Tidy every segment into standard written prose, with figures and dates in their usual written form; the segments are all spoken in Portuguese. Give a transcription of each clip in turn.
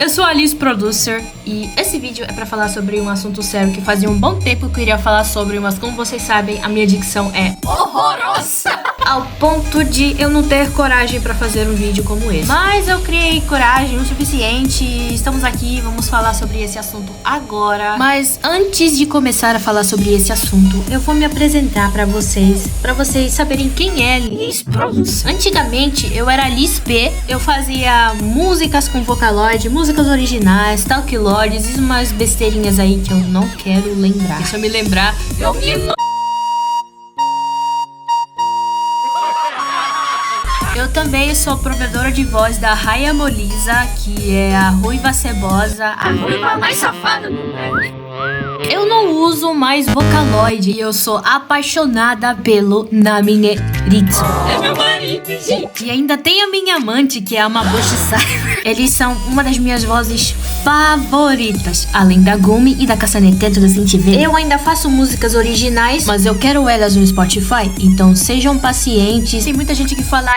Eu sou a Liz Producer e esse vídeo é pra falar sobre um assunto sério que fazia um bom tempo que eu queria falar sobre, mas como vocês sabem, a minha dicção é horrorosa ao ponto de eu não ter coragem pra fazer um vídeo como esse. Mas eu criei coragem o suficiente, estamos aqui, vamos falar sobre esse assunto agora. Mas antes de começar a falar sobre esse assunto, eu vou me apresentar pra vocês saberem quem é Liz Producer. Antigamente eu era Liz P, eu fazia músicas com Vocaloid, músicas originais, Talkloids e umas besteirinhas aí que eu não quero lembrar. Deixa eu me lembrar, eu me... Eu também sou provedora de voz da Raya Molisa, que é a ruiva cebosa, a ruiva mais safada do mundo. Eu não uso mais Vocaloid e eu sou apaixonada pelo Namineritsu. É meu marido, gente. E ainda tem a minha amante, que é a Mabushi Cyber. Eles são uma das minhas vozes favoritas. Além da Gumi e da Caçanetento do Cintiver. Eu ainda faço músicas originais, mas eu quero elas no Spotify. Então sejam pacientes. Tem muita gente que fala: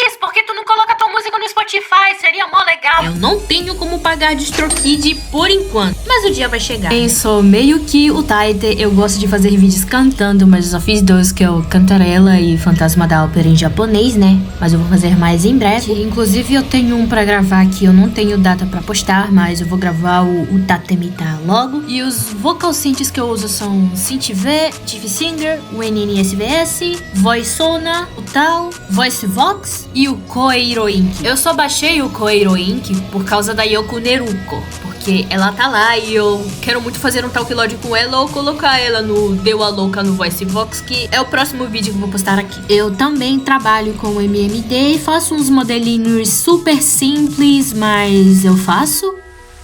Liz, por que tu não coloca tua música no Spotify? Seria mó legal. Eu não tenho como pagar DistroKid por enquanto, mas o dia vai chegar. Eu sou meio que o Taite. Eu gosto de fazer vídeos cantando, mas eu só fiz dois, que é o Cantarela e Fantasma da Ópera em japonês, né? Mas eu vou fazer mais em breve. Inclusive eu tenho um pra gravar que eu não tenho data pra postar, mas eu vou gravar o Tatemita logo. E os vocal synths que eu uso são Synth V, Tiff Singer, o NNSVS, Voiceona, o Tal, VoiceVox e o Koeiro Inc. Eu só baixei o Koeiro Inc. por causa da Yoko Neruko, porque ela tá lá e eu quero muito fazer um Talkloid com ela ou colocar ela no Deu a Louca no VoiceVox, que é o próximo vídeo que eu vou postar aqui. Eu também trabalho com o MMD e faço uns modelinhos super simples, mas eu faço.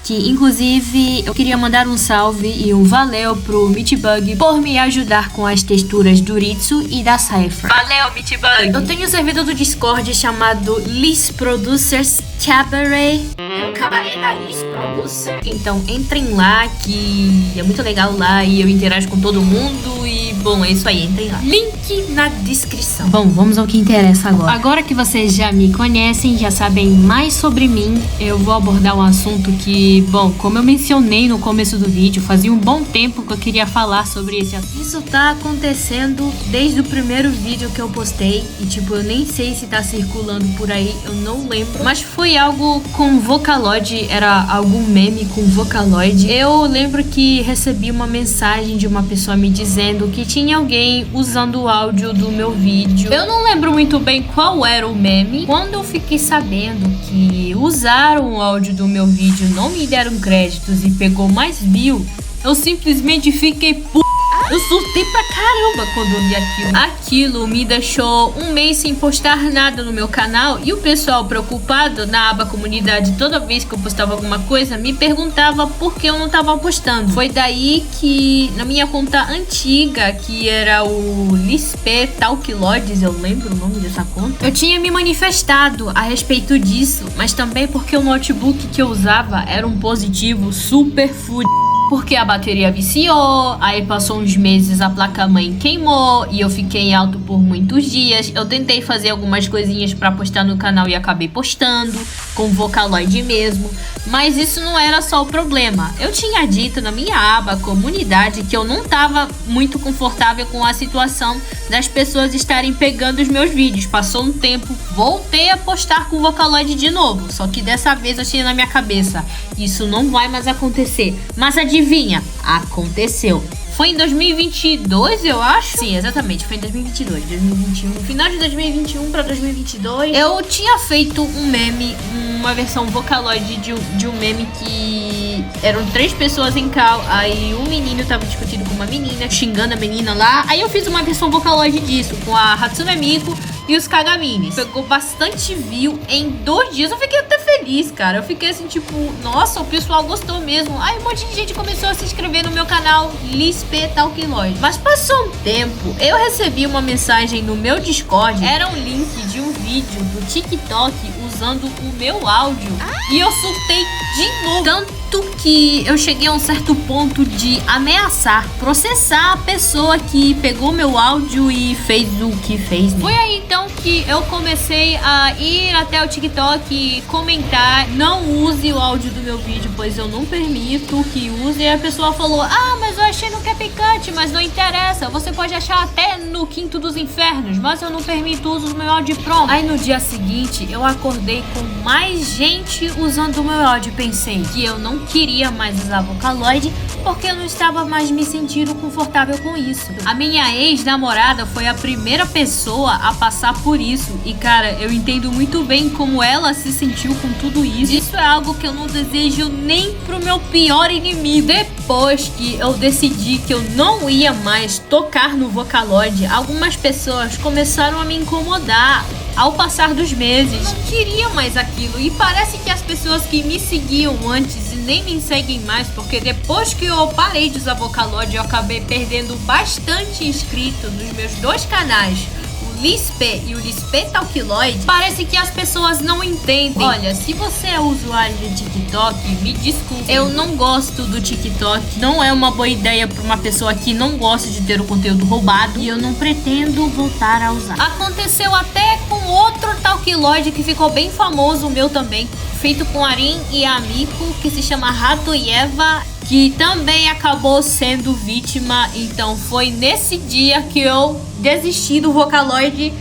Que inclusive eu queria mandar um salve e um valeu pro Meatbug por me ajudar com as texturas do Ritsu e da Cypher. Valeu, Meatbug! Eu tenho um servidor do Discord chamado Liz Producers Cabaret. É o cabaré da Liz Producer. Então entrem lá, que é muito legal lá e eu interajo com todo mundo. E bom, é isso aí, entrem lá. Link na descrição. Bom, vamos ao que interessa agora. Agora que vocês já me conhecem, já sabem mais sobre mim, eu vou abordar um assunto que, bom, como eu mencionei no começo do vídeo, fazia um bom tempo que eu queria falar sobre esse assunto. Isso tá acontecendo desde o primeiro vídeo que eu postei e tipo, eu nem sei se tá circulando por aí, eu não lembro, mas foi algo com Vocaloid, era algum meme com Vocaloid. Eu lembro que recebi uma mensagem de uma pessoa me dizendo que tinha alguém usando o áudio do meu vídeo. Eu não lembro muito bem qual era o meme. Quando eu fiquei sabendo que usaram o áudio do meu vídeo, não me deram créditos e pegou mais view, eu simplesmente fiquei puto. Eu surtei pra caramba quando eu vi aquilo. Aquilo me deixou um mês sem postar nada no meu canal e o pessoal preocupado na aba comunidade, toda vez que eu postava alguma coisa, me perguntava por que eu não tava postando. Foi daí que na minha conta antiga, que era o Lisp Talkloids, eu lembro o nome dessa conta, eu tinha me manifestado a respeito disso, mas também porque o notebook que eu usava era um positivo super fudido. Porque a bateria viciou, aí passou uns meses, a placa-mãe queimou e eu fiquei em alto por muitos dias. Eu tentei fazer algumas coisinhas pra postar no canal e acabei postando, com Vocaloid mesmo. Mas isso não era só o problema. Eu tinha dito na minha aba comunidade que eu não tava muito confortável com a situação das pessoas estarem pegando os meus vídeos. Passou um tempo, voltei a postar com Vocaloid de novo. Só que dessa vez eu tinha na minha cabeça: isso não vai mais acontecer. Mas adivinha? Aconteceu. Foi em 2022, eu acho? Sim, exatamente, foi em 2022, 2021. Final de 2021 pra 2022. Eu tinha feito um meme, uma versão Vocaloid de um meme que eram 3 pessoas em cal. Aí um menino tava discutindo com uma menina, xingando a menina lá. Aí eu fiz uma versão Vocaloid disso, com a Hatsune Miku e os Kagaminis. Pegou bastante view em 2 dias. Eu fiquei até feliz, cara. Eu fiquei assim, tipo, nossa, o pessoal gostou mesmo. Aí um monte de gente começou a se inscrever no meu canal Lisp Talkloid. Mas passou um tempo, eu recebi uma mensagem no meu Discord. Era um link de um vídeo do TikTok usando o meu áudio. E eu surtei de novo. Tanto que eu cheguei a um certo ponto de ameaçar, processar a pessoa que pegou meu áudio e fez o que fez, né? Foi aí então que eu comecei a ir até o TikTok e comentar: não use o áudio do meu vídeo, pois eu não permito que use. E a pessoa falou: ah, mas eu achei no que é picante, mas não interessa, você pode achar até no quinto dos infernos, mas eu não permito o uso do meu áudio pronto. Aí no dia seguinte eu acordei com mais gente usando o meu áudio e pensei que eu não queria mais usar Vocaloid porque eu não estava mais me sentindo confortável com isso. A minha ex-namorada foi a primeira pessoa a passar por isso e, cara, eu entendo muito bem como ela se sentiu com tudo isso. Isso é algo que eu não desejo nem pro meu pior inimigo. Depois que eu decidi que eu não ia mais tocar no Vocaloid, algumas pessoas começaram a me incomodar. Ao passar dos meses, eu não queria mais aquilo. E parece que as pessoas que me seguiam antes e nem me seguem mais, porque depois que eu parei de usar Vocaloid, eu acabei perdendo bastante inscritos nos meus dois canais, o Lispe e o Lispe Talkiloid. Parece que as pessoas não entendem. Olha, se você é usuário de TikTok, me desculpe, eu não gosto do TikTok. Não é uma boa ideia para uma pessoa que não gosta de ter o conteúdo roubado, e eu não pretendo voltar a usar. Aconteceu até com outro Talkiloid que ficou bem famoso, o meu também, feito com Arin e Amico, que se chama Rato e Eva, que também acabou sendo vítima. Então foi nesse dia que eu desisti do Vocaloid.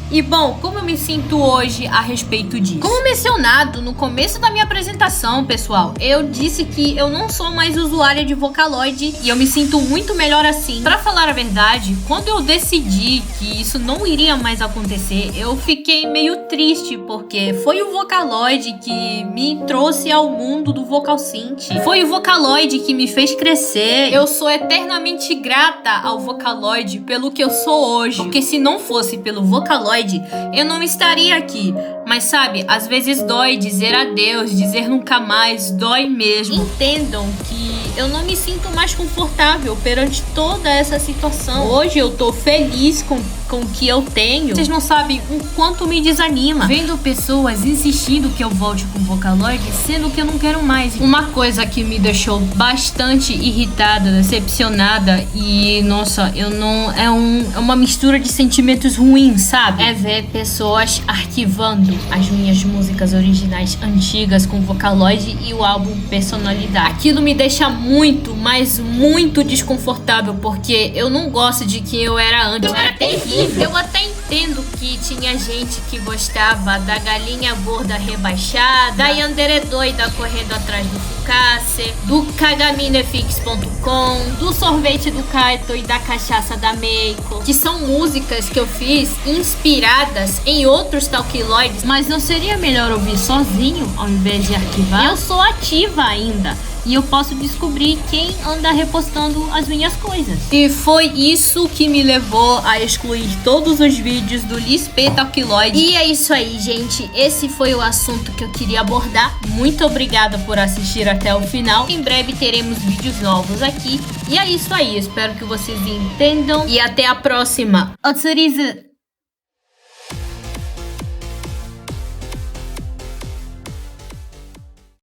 E bom, como eu me sinto hoje a respeito disso? Como mencionado no começo da minha apresentação, pessoal, eu disse que eu não sou mais usuária de Vocaloid e eu me sinto muito melhor assim. Pra falar a verdade, quando eu decidi que isso não iria mais acontecer, eu fiquei meio triste, porque foi o Vocaloid que me trouxe ao mundo do Vocal Synth. Foi o Vocaloid que me fez crescer. Eu sou eternamente grata ao Vocaloid pelo que eu sou hoje, porque se não fosse pelo Vocaloid, eu não estaria aqui. Mas sabe, às vezes dói dizer adeus, dizer nunca mais, dói mesmo. Entendam que eu não me sinto mais confortável perante toda essa situação. Hoje eu tô feliz com o que eu tenho. Vocês não sabem o quanto me desanima vendo pessoas insistindo que eu volte com o Vocaloid, sendo que eu não quero mais. Uma coisa que me deixou bastante irritada, decepcionada e, nossa, eu não... É uma mistura de sentimentos ruins, sabe? É ver pessoas arquivando as minhas músicas originais antigas com Vocaloid e o álbum Personalidade. Aquilo me deixa muito, mas muito desconfortável, porque eu não gosto de quem eu era antes. Eu era terrível. Eu até entendo que tinha gente que gostava da galinha gorda rebaixada, da Yandere doida correndo atrás do Fukace, do Kagaminefix.com, do sorvete do Kaito e da cachaça da Meiko, que são músicas que eu fiz inspiradas em outros Talkiloids, mas não seria melhor ouvir sozinho ao invés de arquivar? Eu sou ativa ainda e eu posso descobrir quem anda repostando as minhas coisas. E foi isso que me levou a excluir todos os vídeos do Lispe Talkiloid. E é isso aí, gente. Esse foi o assunto que eu queria abordar. Muito obrigada por assistir até o final. Em breve teremos vídeos novos aqui. E é isso aí. Espero que vocês entendam. E até a próxima. Otsurizu!